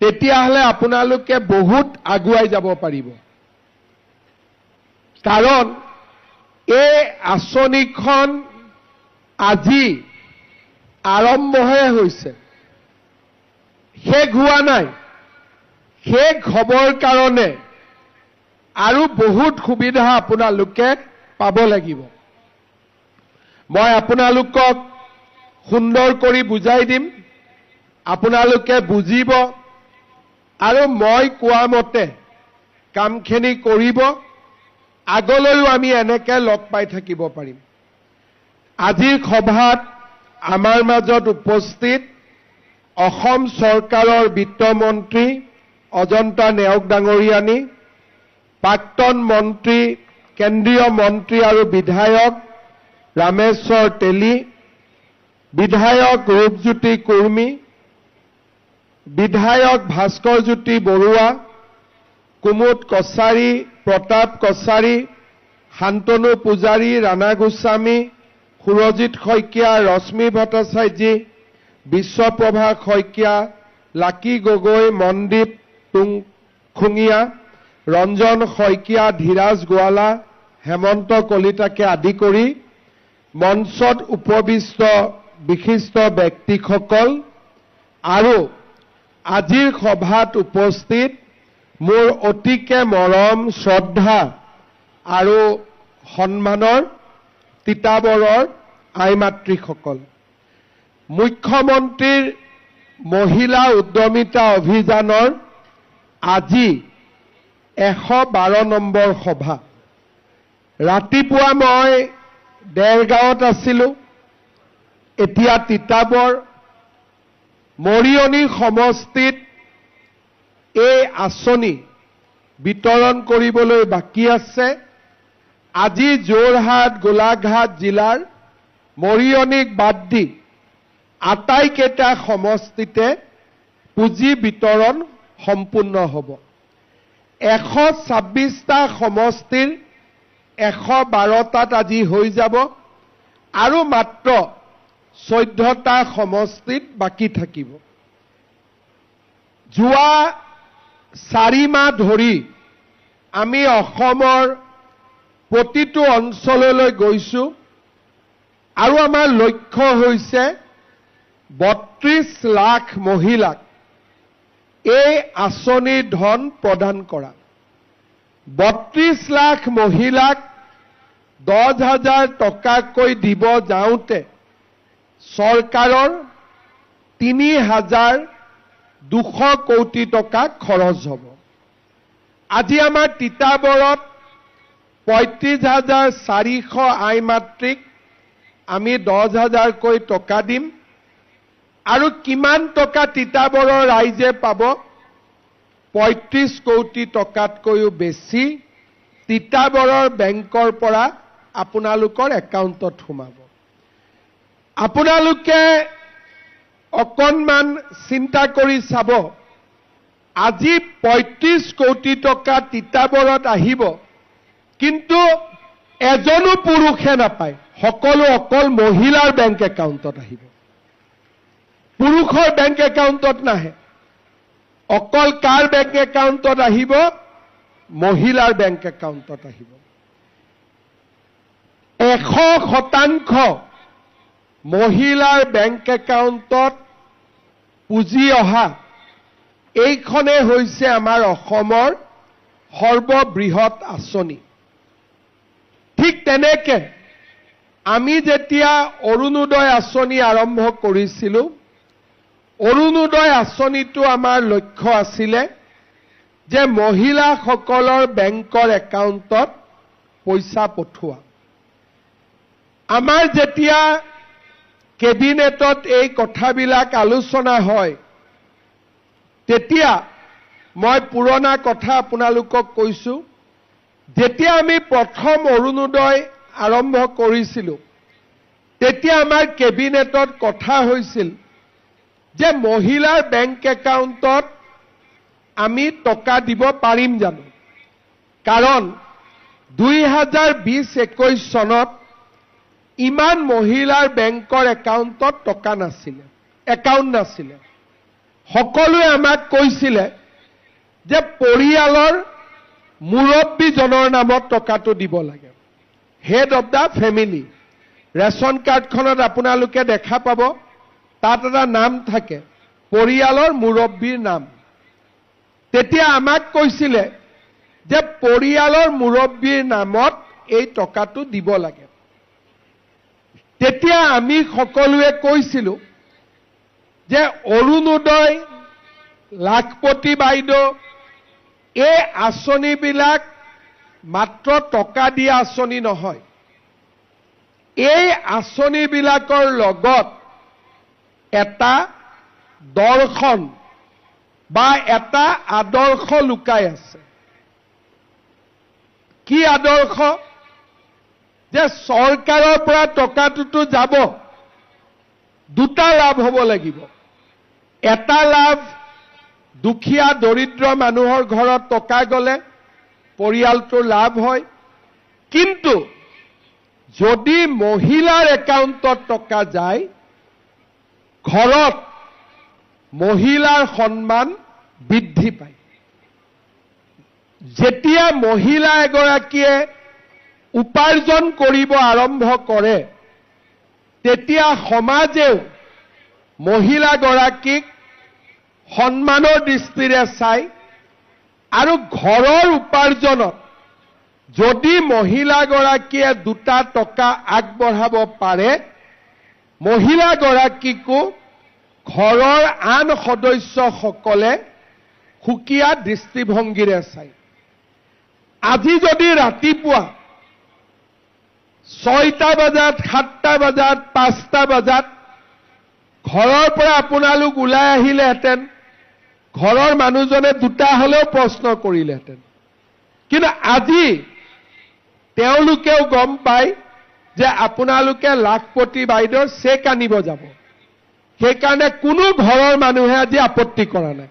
তেতিয়াহ'লে আপোনালোকে বহুত আগুৱাই যাব পাৰিব। কাৰণ এই আঁচনিখন আজি আৰম্ভহে হৈছে, শেষ হোৱা নাই। শেষ হ'বৰ কাৰণে আৰু বহুত সুবিধা আপোনালোকে পাব লাগিব। মই আপোনালোকক সুন্দৰ কৰি বুজাই দিম, আপোনালোকে বুজিব আৰু মই কোৱা মতে কামখিনি কৰিব। আগলৈও আমি এনেকৈ লগ পাই থাকিব পাৰিম। আজিৰ সভাত আমাৰ মাজত উপস্থিত অসম চৰকাৰৰ বিত্তমন্ত্ৰী অজন্তা নেওগ ডাঙৰীয়ানী, প্ৰাক্তন মন্ত্ৰী, কেন্দ্ৰীয় মন্ত্ৰী আৰু বিধায়ক ৰামেশ্বৰ তেলী, বিধায়ক ৰূপজ্যোতি কুৰ্মী, বিধায়ক ভাস্কৰজ্যোতি বৰুৱা, কুমুদ কছাৰী, প্ৰতাপ কছাৰী, শান্তনু পূজাৰী, ৰাণা গোস্বামী, সুৰজিৎ শইকীয়া, ৰশ্মি ভট্টাচাৰ্যী, বিশ্বপ্ৰভা শইকীয়া, লাকী গগৈ, মনদীপ খুঙীয়া, ৰঞ্জন শইকীয়া, ধীৰাজ গোৱালা, হেমন্ত কলিতাকে আদি কৰি মঞ্চত উপবিষ্ট বিশিষ্ট ব্যক্তিসকল আৰু আজিৰ সভাত উপস্থিত মোৰ অতিকে মৰম, শ্ৰদ্ধা আৰু সন্মানৰ তিতাবৰৰ আইমাতৃসকল, মুখ্যমন্ত্ৰীৰ মহিলা উদ্যমিতা অভিযানৰ আজি 112 নম্বৰ সভা। ৰাতিপুৱা মই দেৰগাঁৱত আছিলোঁ, এতিয়া তিতাবৰ মৰিয়নি সমষ্টিত এই আঁচনি বিতৰণ কৰিবলৈ বাকী আছে। আজি যোৰহাট, গোলাঘাট জিলাৰ মৰিয়নিক বাদ দি আটাইকেইটা সমষ্টিতে পুঁজি বিতৰণ সম্পূৰ্ণ হ'ব। 126টা সমষ্টিৰ 112টাত আজি হৈ যাব আৰু মাত্ৰ 14টা সমষ্টিত বাকী থাকিব। যোৱা 4 মাহ ধৰি আমি অসমৰ প্ৰতিটো অঞ্চললৈ গৈছোঁ আৰু আমাৰ লক্ষ্য হৈছে 32 লাখ মহিলাক এই আঁচনিৰ ধন প্ৰদান কৰা। 32 লাখ মহিলাক 10,000 টকাকৈ দিব যাওঁতে চৰকাৰৰ 3,200 কোটি টকা খৰচ হ'ব। আজি আমাৰ তিতাবৰত 35,400 আইমাতৃক আমি 10,000কৈ টকা দিম আৰু কিমান টকা তিতাবৰৰ ৰাইজে পাব? 35 কোটি টকাতকৈও বেছি তিতাবৰৰ বেংকৰ পৰা আপোনালোকৰ একাউণ্টত সোমাব। আপোনালোকে অকণমান চিন্তা কৰি চাব, আজি 35 কোটি টকা তিতাবৰত আহিব, কিন্তু এজনো পুৰুষে নাপায়, সকলো অকল মহিলাৰ বেংক একাউণ্টত আহিব। পুৰুষৰ বেংক একাউণ্টত নাহে। অকল কাৰ বেংক একাউণ্টত আহিব? মহিলাৰ বেংক একাউণ্টত আহিব। 100% মহিলাৰ বেংক একাউণ্টত পুঁজি অহা এইখনে হৈছে আমাৰ অসমৰ সৰ্ববৃহৎ আঁচনি। ঠিক তেনেকে আমি যেতিয়া অৰুণোদয় আঁচনি আৰম্ভ কৰিছিলোঁ, অৰুণোদয় আঁচনিটো আমাৰ লক্ষ্য আছিলে যে মহিলাসকলৰ বেংকৰ একাউণ্টত পইচা পঠোৱা। আমাৰ যেতিয়া কেবিনেটত এই কথাবিলাক আলোচনা হয়, তেতিয়া মই পুৰণা কথা আপোনালোকক কৈছোঁ, যেতিয়া আমি প্ৰথম অৰুণোদয় আৰম্ভ কৰিছিলোঁ, তেতিয়া আমাৰ কেবিনেটত কথা হৈছিল যে মহিলাৰ বেংক একাউণ্টত আমি টকা দিব পাৰিম জানো? কাৰণ 2020-21 চনত ইমান মহিলাৰ বেংকৰ একাউণ্টত টকা নাছিলে, একাউণ্ট নাছিলে। সকলোৱে আমাক কৈছিলে যে পৰিয়ালৰ মুৰব্বীজনৰ নামত টকাটো দিব লাগে, head of the family. Ration কাৰ্ডখনত আপোনালোকে দেখা পাব, তাত এটা নাম থাকে, পৰিয়ালৰ মুৰব্বীৰ নাম। তেতিয়া আমাক কৈছিলে যে পৰিয়ালৰ মুৰব্বীৰ নামত এই টকাটো দিব লাগে। তেতিয়া আমি সকলোৱে কৈছিলোঁ যে অৰুণোদয়, লাখপতি বাইদেউ, এই আঁচনিবিলাক মাত্ৰ টকা দিয়া আঁচনি নহয়। এই আঁচনিবিলাকৰ লগত এটা দৰ্শন বা এটা আদৰ্শ লুকাই আছে। কি আদৰ্শ? যে চৰকাৰৰ পৰা টকাটোতো যাব, দুটা লাভ হ'ব লাগিব। এটা লাভ, দুখীয়া দৰিদ্ৰ মানুহৰ ঘৰত টকা গ'লে পৰিয়ালটোৰ লাভ হয়। কিন্তু যদি মহিলাৰ একাউণ্টত টকা যায়, ঘৰত মহিলাৰ সন্মান বৃদ্ধি পায়। যেতিয়া মহিলা এগৰাকীয়ে উপাৰ্জন কৰিব আৰম্ভ কৰে, তেতিয়া সমাজেও মহিলাগৰাকীক সন্মানৰ দৃষ্টিৰে চায়। আৰু ঘৰৰ উপাৰ্জনত যদি মহিলাগৰাকীয়ে দুটা টকা আগবঢ়াব পাৰে, মহিলাগৰাকীকো ঘৰৰ আন সদস্যসকলে সুকীয়া দৃষ্টিভংগীৰে চায়। আজি যদি ৰাতিপুৱা 6টা বজাত, 7টা বজাত, 5টা বজাত ঘৰৰ পৰা আপোনালোক ওলাই আহিলেহেঁতেন, ঘৰৰ মানুহজনে দুটা হলেও প্ৰশ্ন কৰিলেহেঁতেন। কিন্তু আজি তেওঁলোকেও গম পায় যে আপোনালোকে লাখপতি বাইদেউৰ চেক আনিব যাব। সেইকাৰণে কোনো ঘৰৰ মানুহে আজি আপত্তি কৰা নাই।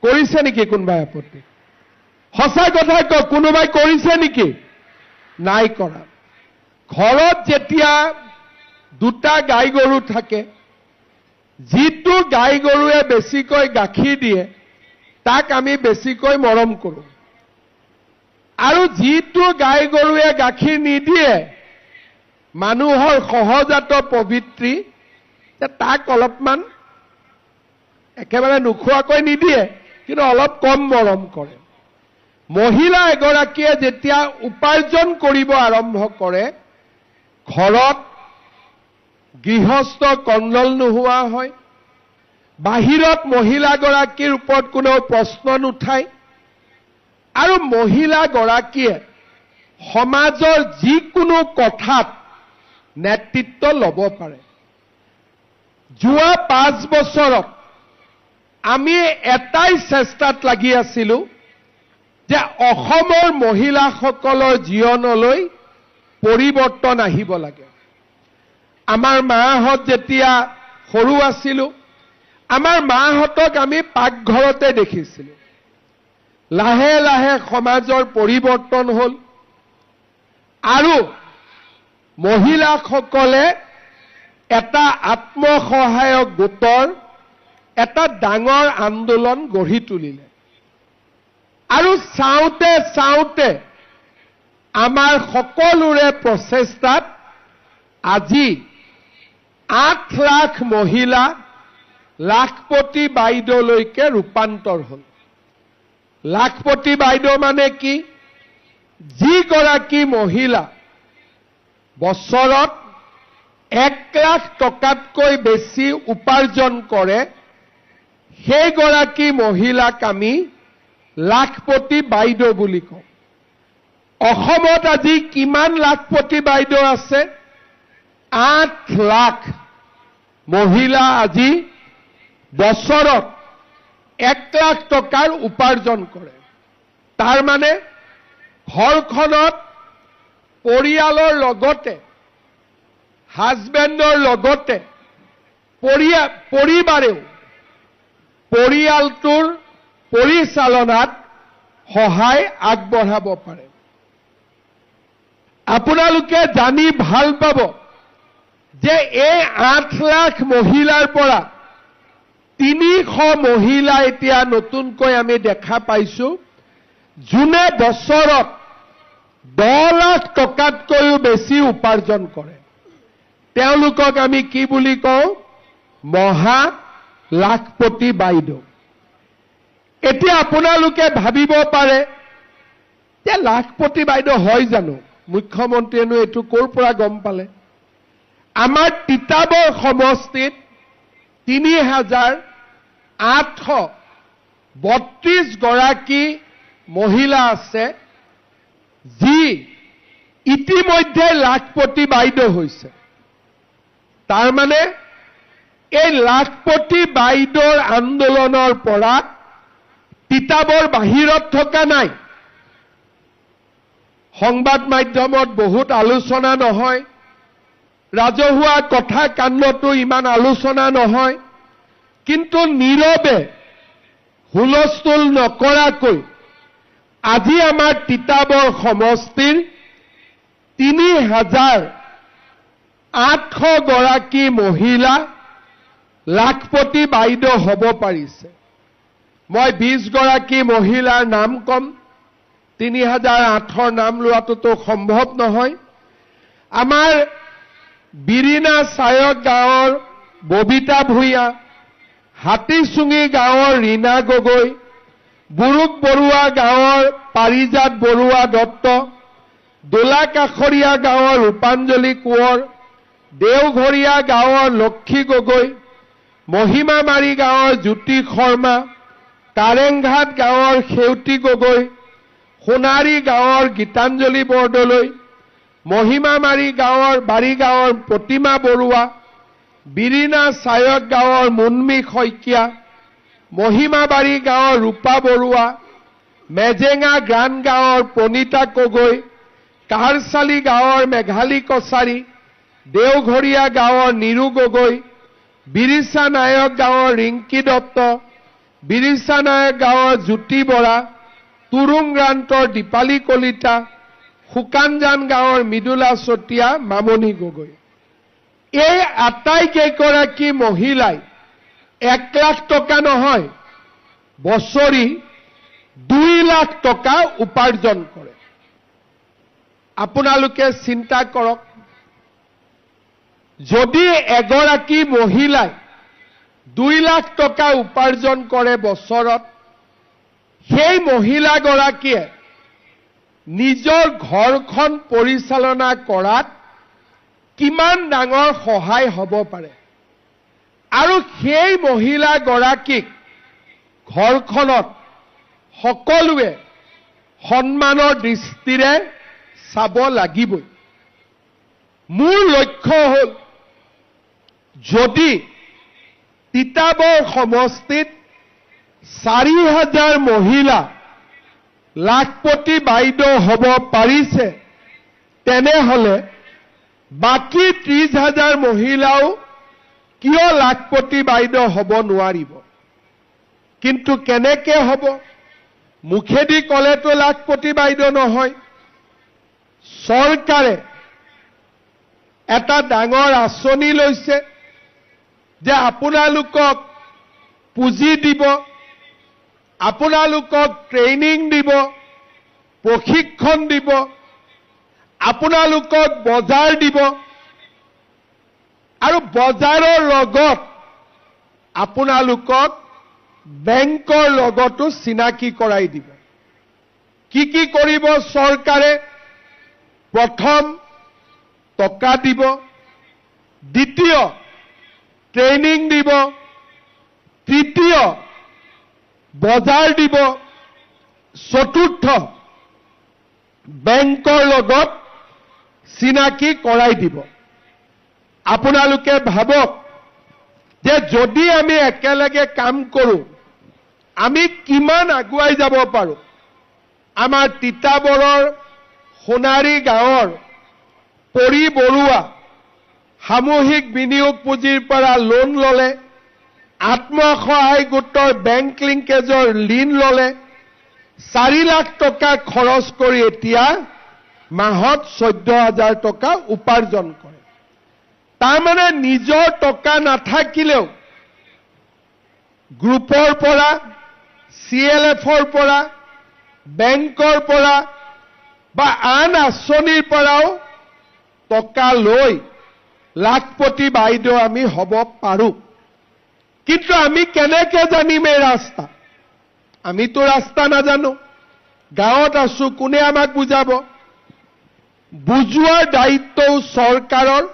কৰিছে নেকি কোনোবাই আপত্তি? সঁচা কথা কওক, কোনোবাই কৰিছে নেকি? নাই কৰা। ঘৰত যেতিয়া দুটা গাই গৰু থাকে, যিটো গাই গৰুৱে বেছিকৈ গাখীৰ দিয়ে তাক আমি বেছিকৈ মৰম কৰোঁ। আৰু যিটো গাই গৰুৱে গাখীৰ নিদিয়ে, মানুহৰ সহজাত পবিত্ৰী, তাক অলপমান একেবাৰে নোখোৱাকৈ নিদিয়ে, কিন্তু অলপ কম মৰম কৰে। মহিলা এগৰাকীয়ে যেতিয়া উপাৰ্জন কৰিব আৰম্ভ কৰে, ঘৰত গৃহস্থ কণ্ডল নোহোৱা হয়। বাহিৰত মহিলাগৰাকীৰ ওপৰত কোনেও প্ৰশ্ন নুঠায়। আৰু মহিলাগৰাকীয়ে সমাজৰ যিকোনো কথাত নেতৃত্ব ল'ব পাৰে। যোৱা 5 বছৰত আমি এটাই চেষ্টাত লাগি আছিলোঁ যে অসমৰ মহিলাসকলৰ জীৱনলৈ পৰিৱৰ্তন আহিব লাগে। আমাৰ মাহঁত যেতিয়া সৰু আছিলোঁ, আমাৰ মাহঁতক আমি পাকঘৰতে দেখিছিলোঁ। লাহে লাহে সমাজৰ পৰিৱৰ্তন হ'ল আৰু মহিলাসকলে এটা আত্মসহায়ক গোটৰ এটা ডাঙৰ আন্দোলন গঢ়ি তুলিলে। আৰু চাওঁতে চাওঁতে আমাৰ সকলোৰে প্ৰচেষ্টাত আজি 8 লাখ মহিলা লাখপতি বাইদেউলৈকে ৰূপান্তৰ হ'ল। লাখপতি বাইদেউ মানে কি? যিগৰাকী মহিলা বছৰত 1 লাখ টকাতকৈ বেছি উপাৰ্জন কৰে, সেইগৰাকী মহিলাক আমি লাখপতি বাইদেউ বুলি কওঁ। অসমত আজি কিমান লাখপতি বাইদেউ আছে? 8 লাখ মহিলা আজি বছৰত 1 লাখ টকাৰ উপাৰ্জন কৰে। তাৰ মানে ঘৰখনত পৰিয়ালৰ লগতে, হাজবেণ্ডৰ লগতে পৰিবাৰেও পৰিয়ালটোৰ পৰিচালনাত সহায় আগবঢ়াব পাৰে। আপোনালোকে জানি ভাল পাব যে এই 8 লাখ মহিলাৰ পৰা 300 মহিলা এতিয়া নতুনকৈ আমি দেখা পাইছো যোনে বছৰত 10 লাখ টকাতকৈও বেছি উপাৰ্জন কৰে তেওঁলোকক আমি কি বুলি কওঁ মহা লাখপতি বাইদেউ এতিয়া আপোনালোকে ভাবিব পাৰে যে লাখপতি বাইদেউ হয় জানো মুখ্যমন্ত্ৰীয়েনো এটো ক'ৰ পৰা গম পালে আমাৰ তিতাবৰ সমষ্টিত 3832 গৰাকী মহিলা আছে যি ইতিমধ্যে লাখপতি বাইদেউ হৈছে তাৰ মানে এই লাখপতি বাইদেউৰ আন্দোলনৰ পৰা তিতাবৰ বাহিৰত থকা নাই সংবাদ মাধ্যমত বহুত আলোচনা নহয় ৰাজহুৱা কথা কাণ্ডতো ইমান আলোচনা নহয় কিন্তু নীৰৱে হুলস্থুল নকৰাকৈ আজি আমাৰ তিতাবৰ সমষ্টিৰ 3800 গৰাকী মহিলা লাখপতি বাইদেউ হ'ব পাৰিছে মই 20 গৰাকী মহিলাৰ নাম কম 3008ৰ নাম লোৱাটো সম্ভৱ নহয় আমাৰ বিৰিনা সায়ক গাঁৱৰ ববিতা ভূঞা হাতীচুঙি গাঁৱৰ ৰীনা গগৈ বুৰুক বৰুৱা গাঁৱৰ পাৰিজাত বৰুৱা দত্ত দোলাকাখৰীয়া গাঁৱৰ ৰূপাঞ্জলি কোঁৱৰ দেওঘৰীয়া গাঁৱৰ লক্ষী গগৈ মহিমামাৰী গাঁৱৰ জ্যোতি শৰ্মা কাৰেংঘাট গাঁৱৰ সেউতি গগৈ সোণাৰী গাঁৱৰ গীতাঞ্জলি বৰদলৈ মহিমামাৰী গাঁৱৰ বাৰীগাঁৱৰ প্ৰতিমা বৰুৱা বিৰিনা সায়ক গাঁৱৰ মুন্মি শইকীয়া মহিমাবাৰী গাঁৱৰ ৰূপা বৰুৱা মেজেঙা গ্ৰান গাঁৱৰ প্ৰণীতা গগৈ কাৰচালি গাঁৱৰ মেঘালী কছাৰী দেওঘৰীয়া গাঁৱৰ নিৰু গগৈ বিৰিছা নায়ক গাঁৱৰ ৰিংকি দত্ত বিৰিছা নায়ক গাঁৱৰ জ্যোতি বৰা তুৰুংগ্ৰান্তৰ দীপালী কলিতা শুকানজান গাঁৱৰ মৃদুলা চতিয়া মামনি গগৈ এই আটাইকেইগৰাকী মহিলাই 1 লাখ টকা নহয় বছৰি 2 লাখ টকা উপাৰ্জন কৰে আপোনালোকে চিন্তা কৰক যদি এগৰাকী মহিলাই 2 লাখ টকা উপাৰ্জন কৰে বছৰত সেই মহিলাগৰাকীয়ে নিজৰ ঘৰখন পৰিচালনা কৰাত কিমান ডাঙৰ সহায় হ'ব পাৰে আৰু সেই মহিলাগৰাকীক ঘৰখনত সকলোৱে সন্মানৰ দৃষ্টিৰে চাব লাগিবই মোৰ লক্ষ্য হ'ল যদি তিতাবৰ সমষ্টিত 4000 মহিলা লাখপতি বাইদেউ হ'ব পাৰিছে তেনেহলে বাকি 30,000 মহিলাও কিয় লাখপতি বাইদেউ হ'ব নোৱাৰিব কিন্তু কেনেকে হ'ব মুখেদি কলেতো লাখপতি বাইদেউ নহয় চৰকাৰে এটা ডাঙৰ আঁচনি লৈছে যে আপোনালোকক পুঁজি দিব আপোনালোকক ট্ৰেইনিং দিব প্ৰশিক্ষণ দিব আপোনালোকক বজাৰ দিব আৰু বজাৰৰ লগত আপোনালোকক বেংকৰ লগতো চিনাকি কৰাই দিব কি কৰিব চৰকাৰে প্ৰথম টকা দিব দ্বিতীয় ট্ৰেইনিং দিব তৃতীয় বজাৰ দিব চতুৰ্থ বেংকৰ লগত চিনাকি কৰাই দিব আপোনালোকে ভাবক যে যদি আমি একেলগে কাম কৰো আমি কিমান আগুৱাই যাব পাৰো আমাৰ তিতাবৰৰ সোণাৰী গাঁৱৰ পৰি বৰুৱা সামূহিক বিনিয়োগ পুঁজিৰ পৰা লোন ললে আত্মসহায় গোটৰ বেংক লিংকেজৰ ঋণ ললে 4 লাখ টকা খৰচ কৰি এতিয়া মাহত 14,000 টকা উপাৰ্জন কৰে তাৰ মানে নিজৰ টকা নাথাকিলেও গ্ৰুপৰ পৰা, CLFৰ পৰা, বেংকৰ পৰা বা আন আঁচনিৰ পৰাও টকা লৈ লাখপতি বাইদেউ আমি হ'ব পাৰোঁ। কিন্তু আমি কেনেকৈ জানিম এই ৰাস্তা? আমিতো ৰাস্তা নাজানো। গাঁৱত আছো, কোনে আমাক বুজাব? বুজোৱাৰ দায়িত্বও চৰকাৰৰ,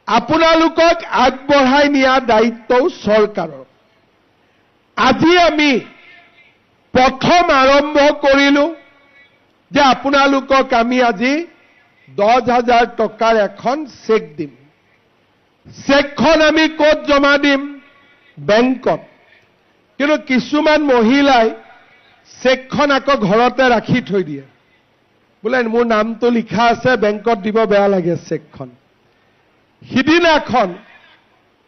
আপোনালোকক আগবঢ়াই নিয়া দায়িত্বও চৰকাৰৰ। আজি আমি প্ৰথম আৰম্ভ কৰিলো যে আপোনালোকক আমি আজি 10,000 টকাৰ এখন চেক দিম। চেকখন আমি ক'ত জমা দিম? বেংকত। কিন্তু কিছুমান মহিলাই চেকখন আকৌ ঘৰতে ৰাখি থৈ দিয়ে। বোলে মোৰ নামটো লিখা আছে, বেংকত দিব বেয়া লাগে চেকখন। সিদিনাখন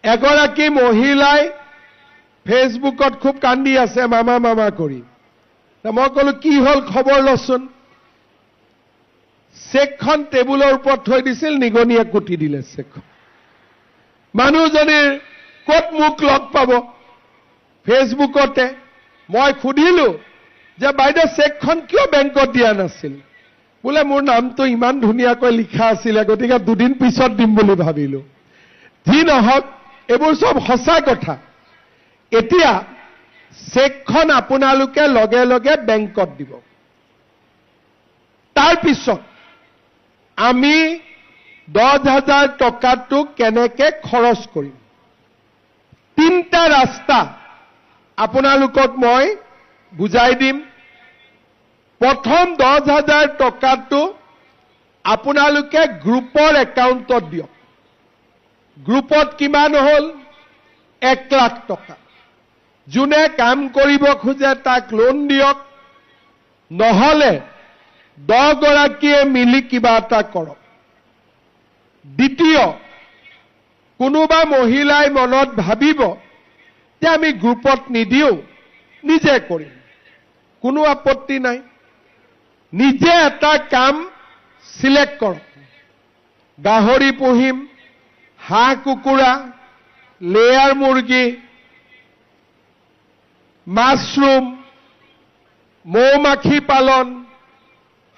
এগৰাকী মহিলাই ফেচবুকত খুব কান্দি আছে, মামা মামা কৰি। মই ক'লো কি হ'ল, খবৰ লচোন। চেকখন টেবুলৰ ওপৰত থৈ দিছিল, নিগনিয়ে কুটি দিলে চেকখন। মানুহজনীৰ ক'ত মোক লগ পাব? ফেচবুকতে। মই সুধিলো যে বাইদেউ চেকখন কিয় বেংকত দিয়া নাছিল? বোলে মোৰ নামটো ইমান ধুনীয়াকৈ লিখা আছিলে, গতিকে 2 দিন পিছত দিম বুলি ভাবিলো। যি নহওক, এইবোৰ সব সঁচা কথা। এতিয়া চেকখন আপোনালোকে লগে লগে বেংকত দিব। তাৰ পিছত আমি 10,000 টকাটো কেনেকৈ খৰচ কৰিম? 3টা ৰাস্তা আপোনালোকক মই বুজাই দিম। প্ৰথম 10,000 টকাটো আপোনালোকে গ্ৰুপৰ একাউণ্টত দিয়ক। গ্ৰুপত কিমান হ'ল? 1 লাখ টকা। যোনে কাম কৰিব খোজে তাক লোন দিয়ক, নহলে 10 গৰাকীয়ে মিলি কিবা এটা কৰক। দ্বিতীয়, কোনোবা মহিলাই মনত ভাবিব যে আমি গ্ৰুপত নিদিওঁ, নিজে কৰিম, কোনো আপত্তি নাই। নিজে এটা কাম সিলেক্ট কৰক। গাহৰি পুহিম, হাঁহ কুকুৰা, লেয়াৰ মুৰ্গী, মাছৰুম, মৌমাখি পালন,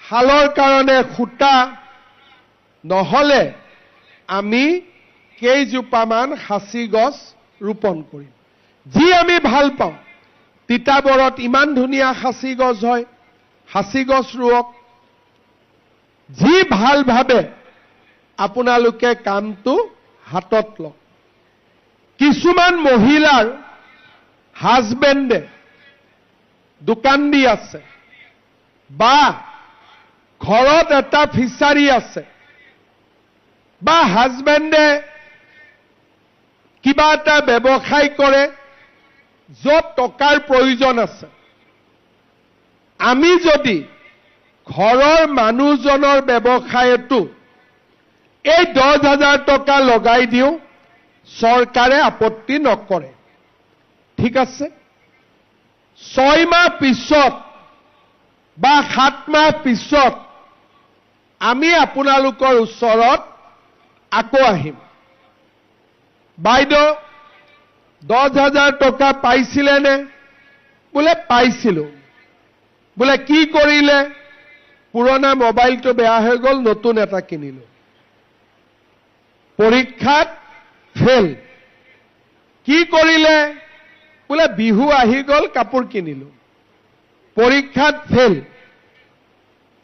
শালৰ কাৰণে সূতা, নহলে আমি কেইজোপামান সাঁচি গছ ৰোপণ কৰিম। যি আমি ভাল পাওঁ। তিতাবৰত ইমান ধুনীয়া সাঁচি গছ হয়, সাঁচি গছ ৰোৱক। যি ভাল ভাবে আপোনালোকে কামটো হাতত লওক। কিছুমান মহিলাৰ হাজবেণ্ডে দোকান দি আছে বা ঘৰত এটা ফিচাৰী আছে বা হাজবেণ্ডে কিবা এটা ব্যৱসায় কৰে য'ত টকাৰ প্ৰয়োজন আছে। আমি যদি ঘৰৰ মানুহজনৰ ব্যৱসায়টো এই 10,000 টকা লগাই দিওঁ, চৰকাৰে আপত্তি নকৰে। ঠিক আছে? 6 মাহ পিছত বা 7 মাহ পিছত আমি আপোনালোকৰ ওচৰত আকৌ আহিম। বাইদেউ 10,000 টকা পাইছিলে নে? বোলে পাইছিলো। বোলে কি কৰিলে? পুৰণা মোবাইলটো বেয়া হৈ গ'ল, নতুন এটা কিনিলো। পৰীক্ষাত ফেল। কি কৰিলে? বোলে বিহু আহি গ'ল, কাপোৰ কিনিলো। পৰীক্ষাত ফেল।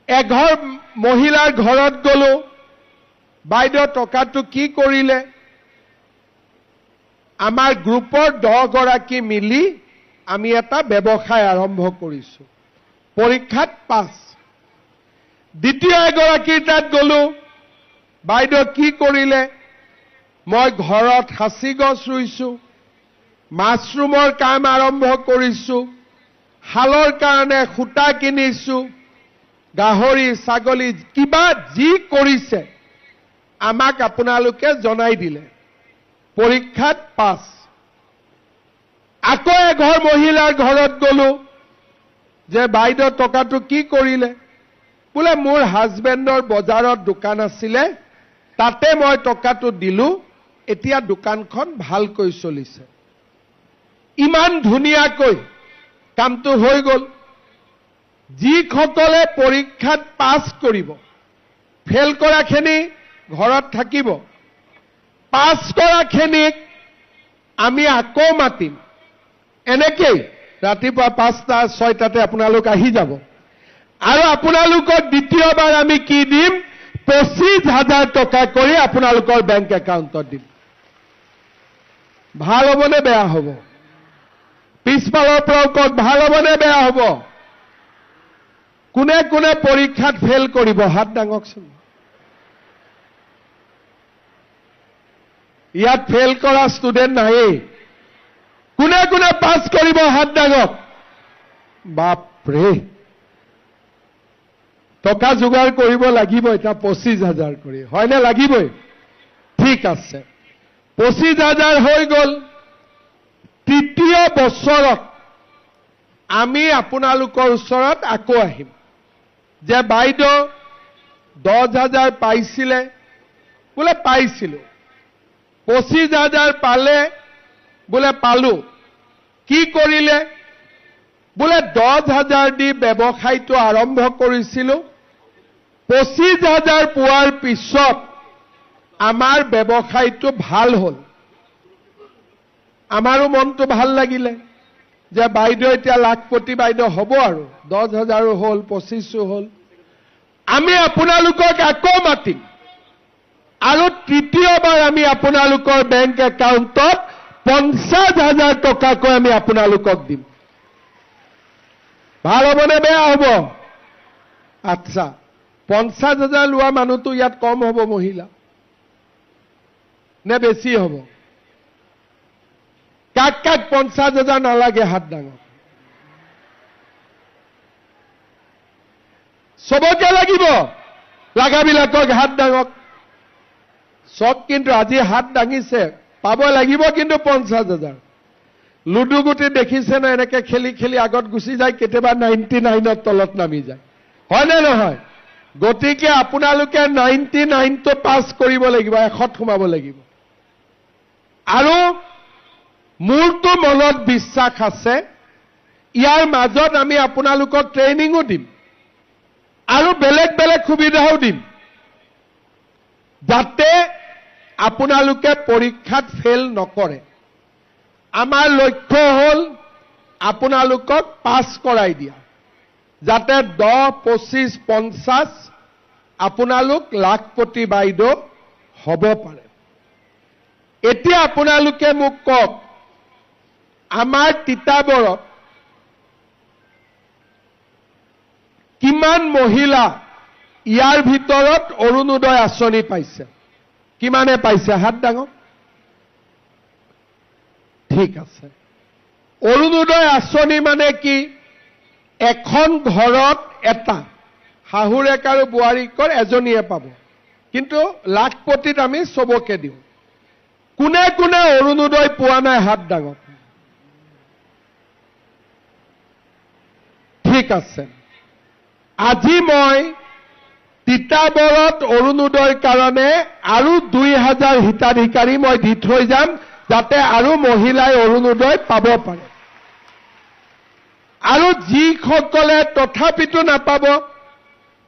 এঘৰ মহিলাৰ ঘৰত গলো, বাইদেউ টকাটো কি কৰিলে? আমাৰ গ্ৰুপৰ 10 গৰাকী মিলি আমি এটা ব্যৱসায় আৰম্ভ কৰিছো। পৰীক্ষাত পাছ। দ্বিতীয় এগৰাকীৰ তাত গলো, বাইদেউ কি কৰিলে? মই ঘৰত সাঁচি গছ ৰুইছো, মাছৰুমৰ কাম আৰম্ভ কৰিছো, শালৰ কাৰণে সূতা কিনিছো, গাহৰি ছাগলী কিবা যি কৰিছে আমাক আপোনালোকে জনাই দিলে। পৰীক্ষাত পাছ। আকৌ এঘৰ মহিলাৰ ঘৰত গলো যে বাইদেউ টকাটো কি কৰিলে? বোলে মোৰ হাজবেণ্ডৰ বজাৰত দোকান আছিলে, তাতে মই টকাটো দিলো, এতিয়া দোকানখন ভালকৈ চলিছে। ইমান ধুনীয়াকৈ কামটো হৈ গ'ল। যিসকলে পৰীক্ষাত পাছ কৰিব, ফেল কৰাখিনি ঘৰত থাকিব, পাছ কৰাখিনিক আমি আকৌ মাতিম। এনেকেই ৰাতিপুৱা 5টা 6টাতে আপোনালোক আহি যাব আৰু আপোনালোকক দ্বিতীয়বাৰ আমি কি দিম? 25,000 টকা কৰি আপোনালোকৰ বেংক একাউণ্টত দিম। ভাল হ'বনে বেয়া হ'ব? পিছফালৰ পৰা কওক, ভাল হ'বনে বেয়া হ'ব? কোনে কোনে পৰীক্ষাত ফেল কৰিব হাত দাঙকচোন। ইয়াত ফেল কৰা ষ্টুডেণ্ট নায়েই। কোনে কোনে পাছ কৰিব হাত দাঙক। বাপৰে, টকা যোগাৰ কৰিব লাগিব এতিয়া 25,000 কৰি, হয়নে? লাগিবই। ঠিক আছে, 25,000 হৈ গ'ল। তৃতীয় বছৰত আমি আপোনালোকৰ ওচৰত আকৌ আহিম যে বাইদেউ 10,000 পাইছিলে, বোলে পাইছিলোঁ। 25,000 পালে, বোলে পালোঁ। কি কৰিলে? বোলে 10,000 দি ব্যৱসায়টো আৰম্ভ কৰিছিলোঁ। 25,000 পোৱাৰ পিছত আমাৰ ব্যৱসায়টো ভাল হ'ল। আমাৰো মনটো ভাল লাগিলে যে বাইদেউ এতিয়া লাখপতি বাইদেউ হ'ব আৰু 10,000 হ'ল, 25,000 হ'ল। আমি আপোনালোকক আকৌ মাতিম আৰু তৃতীয়বাৰ আমি আপোনালোকৰ বেংক একাউণ্টত 50,000 টকাকৈ আমি আপোনালোকক দিম। ভাল হ'বনে বেয়া হ'ব? আচ্ছা, 50,000 লোৱা মানুহটো ইয়াত কম হ'ব মহিলা নে বেছি হ'ব? কাক কাক 50,000 নালাগে হাত দাঙক। চবকে লাগিব, লাগাবিলাকক হাত দাঙক। চব কিন্তু আজি হাত দাঙিছে, পাব লাগিব কিন্তু 50,000। লুডু গুটি দেখিছে না, এনেকে খেলি খেলি আগত গুচি যায়, কেতিয়াবা 99ৰ তলত নামি যায়, হয়নে নহয়? গতিকে আপোনালোকে 99টো পাছ কৰিব লাগিব, 100ত সোমাব লাগিব। আৰু মোৰতো মনত বিশ্বাস আছে, ইয়াৰ মাজত আমি আপোনালোকক ট্ৰেইনিঙো দিম আৰু বেলেগ বেলেগ সুবিধাও দিম, যাতে আপোনালোকে পৰীক্ষাত ফেল নকৰে। আমাৰ লক্ষ্য হ'ল আপোনালোকক পাছ কৰাই দিয়া, যাতে 10, 25, 50 আপোনালোক লাখপতি বাইদেউ হ'ব পাৰে। এতিয়া আপোনালোকে মোক কওক, আমাৰ তিতাবৰত কিমান মহিলা ইয়াৰ ভিতৰত অৰুণোদয় আঁচনি পাইছে? কিমানে পাইছে হাত দাঙক। ঠিক আছে, অৰুণোদয় আঁচনি মানে কি? এখন ঘৰত এটা শাহুৰেক আৰু বোৱাৰীকৰ এজনীয়ে পাব, কিন্তু লাখপতিত আমি চবকে দিওঁ। কোনে কোনে অৰুণোদয় পোৱা নাই হাত দাঙক। ঠিক আছে, আজি মই তিতাবৰত অৰুণোদয়ৰ কাৰণে আৰু 2,000 হিতাধিকাৰী মই দি থৈ যাম, যাতে আৰু মহিলাই অৰুণোদয় পাব পাৰে। আৰু যিসকলে তথাপিতো নাপাব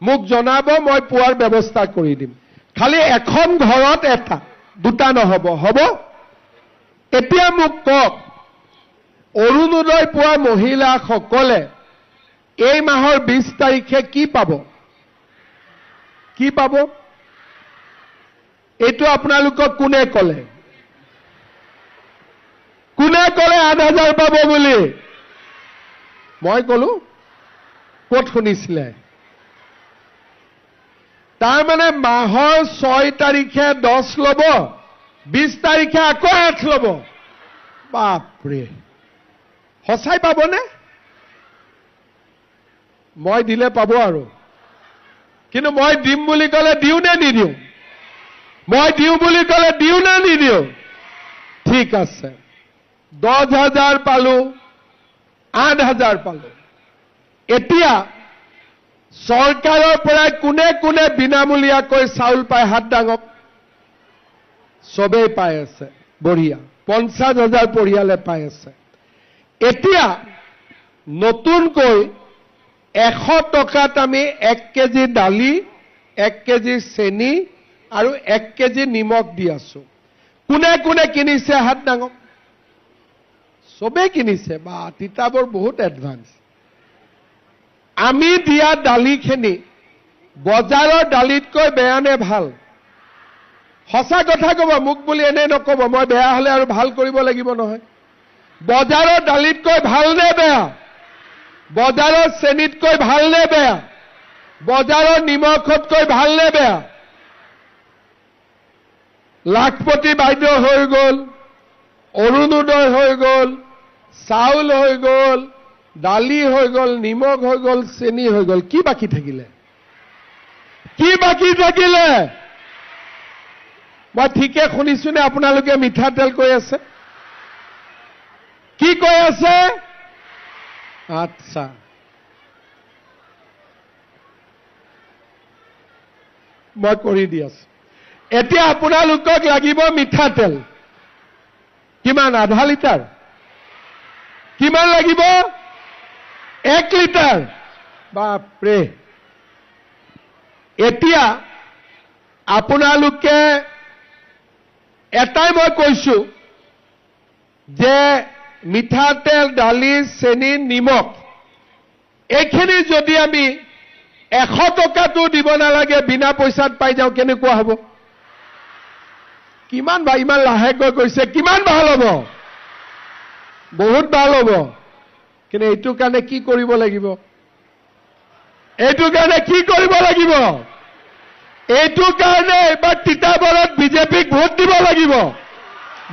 মোক জনাব, মই পোৱাৰ ব্যৱস্থা কৰি দিম। খালি এখন ঘৰত এটা, দুটা নহ'ব, হ'ব? এতিয়া মোক কওক, অৰুণোদয় পোৱা মহিলাসকলে এই মাহৰ 20 তাৰিখে কি পাব? কি পাব? এইটো আপোনালোকক কোনে ক'লে? কোনে ক'লে 8,000 পাব বুলি? মই ক'লো? ক'ত শুনিছিলে? তাৰমানে মাহৰ 6 তাৰিখে 10 ল'ব, 20 তাৰিখে আকৌ 8 ল'ব। বাপৰে, সঁচাই পাবনে? মই দিলে পাব আৰু, কিন্তু মই দিম বুলি ক'লে দিওঁ নে নিদিওঁ? মই দিওঁ বুলি ক'লে দিওঁ নে নিদিওঁ? ঠিক আছে, 10,000 পালো, 8,000 পালো। এতিয়া চৰকাৰৰ পৰা কোনে কোনে বিনামূলীয়াকৈ চাউল পায় হাত দাঙক। চবেই পাই আছে, বঢ়িয়া। 50,000 পৰিয়ালে পাই আছে। এতিয়া নতুনকৈ 100 টকাত আমি 1 কেজি দালি, 1 কেজি চেনি আৰু 1 কেজি নিমখ দি আছো। কোনে কোনে কিনিছে হাত ডাঙক? সবে কিনিছে। বা তিতাবৰ বহুত এডভান্স। আমি দিয়া দালিখিনি বজাৰৰ দালিতকৈ বেয়া নে ভাল? সঁচা কথা কব, মোক বুলি এনে নকব, মই বেয়া হলে আৰু ভাল কৰিব লাগিব নহয়। বজাৰৰ দালিতকৈ ভাল নে বেয়া? বজাৰৰ চেনিতকৈ ভাল নে বেয়া? বজাৰৰ নিমখতকৈ ভাল নে বেয়া? লাখপতি বাইদেউ হৈ গ'ল, অৰুণোদয় হৈ গ'ল, চাউল হৈ গ'ল, দালি হৈ গ'ল, নিমখ হৈ গ'ল, চেনি হৈ গ'ল। কি বাকী থাকিলে? কি বাকী থাকিলে? মই ঠিকে শুনিছো নে আপোনালোকে মিঠাতেল কৈ আছে? কি কৈ আছে? আচ্ছা, মই কৰি দি আছো। এতিয়া আপোনালোকক লাগিব মিঠাতেল। কিমান? আধা লিটাৰ? কিমান লাগিব? 1 লিটাৰ। বাপৰে। এতিয়া আপোনালোকে এটাই মই কৈছো যে মিঠাতেল, দালি, চেনি, নিমখ এইখিনি যদি আমি 100 টকাটো দিব নালাগে, বিনা পইচাত পাই যাওঁ, কেনেকুৱা হ'ব? কিমান বা ইমান লাহেকৈ কৈছে, কিমান ভাল হ'ব? বহুত ভাল হ'ব। কিন্তু এইটো কাৰণে কি কৰিব লাগিব? এইটো কাৰণে কি কৰিব লাগিব? এইটো কাৰণে এবাৰ তিতাবৰত বিজেপিক ভোট দিব লাগিব।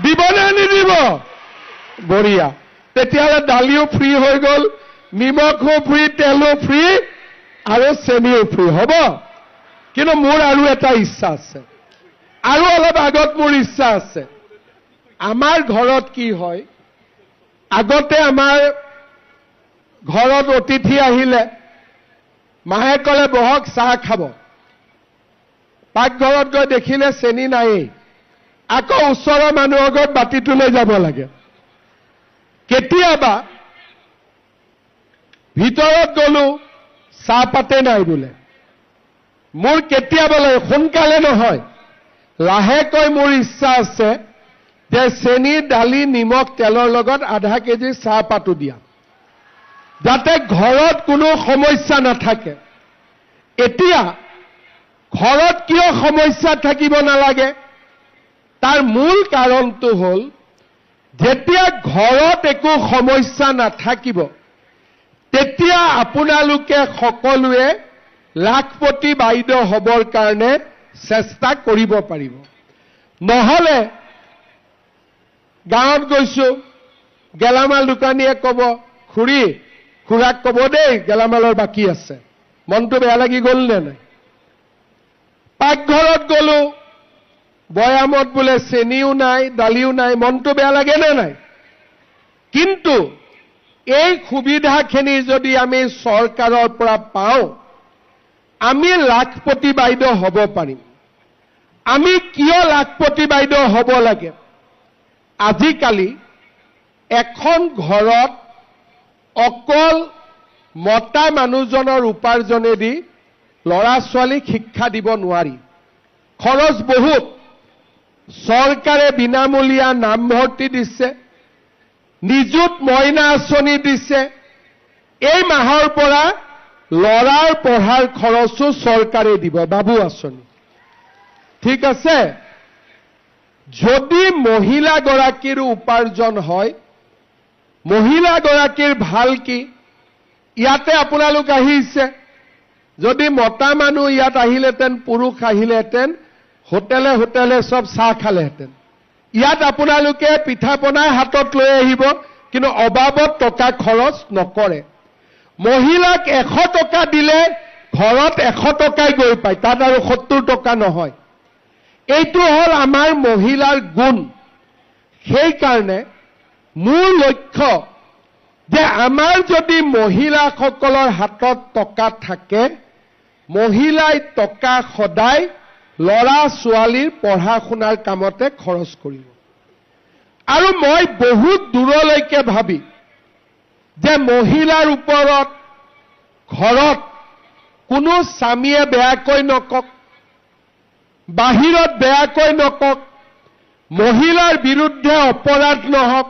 দিবনে নিদিব? বঢ়িয়া। তেতিয়াহ'লে দালিও ফ্ৰী হৈ গ'ল, নিমখো ফ্ৰী, তেলো ফ্ৰী আৰু চেনিও ফ্ৰী হ'ব। কিন্তু মোৰ আৰু এটা ইচ্ছা আছে, আৰু অলপ আগত মোৰ ইচ্ছা আছে। আমাৰ ঘৰত কি হয়, আগতে আমাৰ ঘৰত অতিথি আহিলে মাহে ক'লে বহক চাহ খাব। পাকঘৰত গৈ দেখিলে চেনি নায়েই, আকৌ ওচৰৰ মানুহৰ ঘৰত বাতিটো লৈ যাব লাগে। কেতিয়াবা ভিতৰত গলো, চাহপাতে নাই বোলে। মোৰ কেতিয়াবা লাগে, সোনকালে নহয়, লাহেকৈ মোৰ ইচ্ছা আছে যে চেনি, দালি, নিমখ, তেলৰ লগত আধা কেজি চাহপাতো দিয়া, যাতে ঘৰত কোনো সমস্যা নাথাকে। এতিয়া ঘৰত কিয় সমস্যা থাকিব নালাগে? তাৰ মূল কাৰণটো হ'ল, যেতিয়া ঘৰত একো সমস্যা নাথাকিব, তেতিয়া আপোনালোকে সকলোৱে লাখপতি বাইদেউ হ'বৰ কাৰণে চেষ্টা কৰিব পাৰিব। নহ'লে গাঁৱত গৈছো, গেলামাল দোকানীয়ে ক'ব, খুৰী, খুৰাক ক'ব দেই গেলামালৰ বাকী আছে। মনটো বেয়া লাগি গ'ল নে নাই? পাকঘৰত গ'লো, বয়ামত বোলে চেনিও নাই, দালিও নাই, মনটো বেয়া লাগে নে নাই? কিন্তু এই সুবিধাখিনি যদি আমি চৰকাৰৰ পৰা পাওঁ, আমি লাখপতি বাইদেউ হ'ব পাৰিম। আমি কিয় লাখপতি বাইদেউ হ'ব লাগে? আজিকালি এখন ঘৰত অকল মতা মানুহজনৰ উপাৰ্জনেদি ল'ৰা ছোৱালীক শিক্ষা দিব নোৱাৰি। খৰচ বহুত। চৰকাৰে বিনামূলীয়া নামভৰ্তি দিছে, নিযুত মইনা আঁচনি দিছে। এই মাহৰ পৰা ল'ৰাৰ পঢ়াৰ খৰচো চৰকাৰে দিব, বাবু আঁচনি। ঠিক আছে? যদি মহিলাগৰাকীৰ উপাৰ্জন হয়, মহিলাগৰাকীৰ ভাল কি? ইয়াতে আপোনালোক আহিছে, যদি মতা মানুহ ইয়াত আহিলেহেঁতেন, পুৰুষ আহিলেহেঁতেন, হোটেলে হোটেলে সব চাহ খালেহেঁতেন। ইয়াত আপোনালোকে পিঠা পনাই হাতত লৈ আহিব, কিন্তু অবাবত টকা খৰচ নকৰে। মহিলাক 100 টকা দিলে ঘৰত 100 টকাই গৈ পায়, তাত আৰু 70 টকা নহয়। এইটো হ'ল আমাৰ মহিলাৰ গুণ। সেইকাৰণে মোৰ লক্ষ্য যে আমাৰ যদি মহিলাসকলৰ হাতত টকা থাকে, মহিলাই টকা সদায় ল'ৰা ছোৱালীৰ পঢ়া শুনাৰ কামতে খৰচ কৰিব। আৰু মই বহুত দূৰলৈকে ভাবি যে মহিলাৰ ওপৰত ঘৰত কোনো স্বামীয়ে বেয়াকৈ নকক, বাহিৰত বেয়াকৈ নকক, মহিলাৰ বিৰুদ্ধে অপৰাধ নহওক,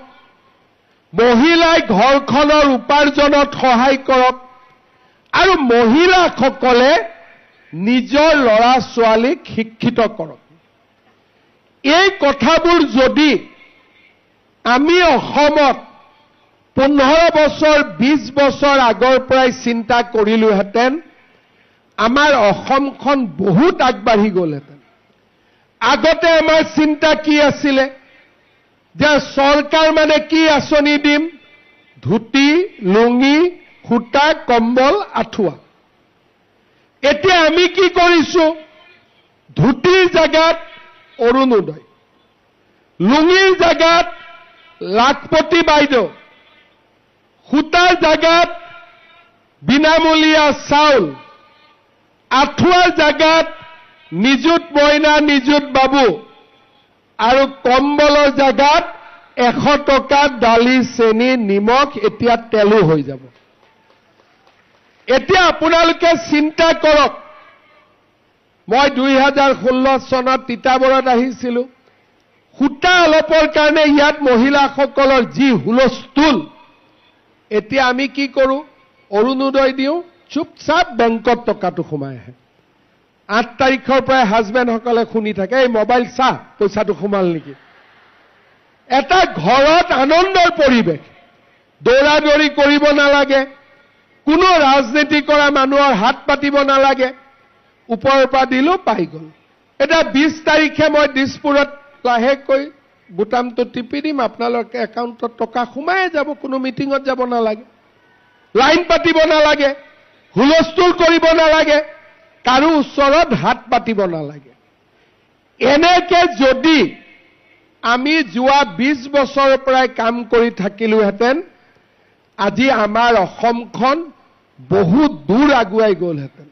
মহিলাই ঘৰখনৰ উপাৰ্জনত সহায় কৰক আৰু মহিলাসকলে নিজৰ ল'ৰা ছোৱালীক শিক্ষিত কৰক। এই কথাবোৰ যদি আমি অসমত 15 বছৰ 20 বছৰ আগৰ পৰাই চিন্তা কৰিলোহেঁতেন, আমাৰ অসমখন বহুত আগবাঢ়ি গ'লহেঁতেন। আগতে আমাৰ চিন্তা কি আছিলে যে চৰকাৰ মানে কি আঁচনি দিম, ধুতি, লুঙি, সূতা, কম্বল, আঁঠুৱা। এতিয়া আমি কি কৰিছো, ধুতিৰ জাগাত অৰুণোদয়, লুঙিৰ জাগাত লাখপতি বাইদেউ, সূতাৰ জাগাত বিনামূলীয়া চাউল, আঁঠুৱাৰ জাগাত নিযুত মইনা নিযুত বাবু আৰু কম্বলৰ জাগাত 100 টকা দালি, চেনি, নিমখ, এতিয়া তেলো হৈ যাব। এতিয়া আপোনালোকে চিন্তা কৰক, মই 2016 চনত তিতাবৰত আহিছিলোঁ, সূতা অলপৰ কাৰণে ইয়াত মহিলাসকলৰ যি হুলস্থুল, এতিয়া আমি কি কৰোঁ, অৰুণোদয় দিওঁ, চুপচাপ বেংকত টকাটো সোমাই আহে। 8 তাৰিখৰ পৰা হাজবেণ্ডসকলে শুনি থাকে, এই মোবাইল চা, পইচাটো সোমাল নেকি। এটা ঘৰত আনন্দৰ পৰিৱেশ, দৌৰা দৌৰি কৰিব নালাগে, কোনো ৰাজনীতি কৰা মানুহৰ হাত পাতিব নালাগে, ওপৰৰ পৰা দিলোঁ পাই গ'ল। এতিয়া 20 তাৰিখে মই দিছপুৰত লাহেকৈ বুটামটো টিপি দিম, আপোনালোকে একাউণ্টত টকা সোমাই যাব, কোনো মিটিঙত যাব নালাগে, লাইন পাতিব নালাগে, হুলস্থুল কৰিব নালাগে, কাৰো ওচৰত হাত পাতিব নালাগে। এনেকে যদি আমি যোৱা 20 বছৰৰ পৰাই কাম কৰি থাকিলোহেঁতেন, আজি আমাৰ অসমখন বহুত দূৰ আগুৱাই গ'লহেঁতেন।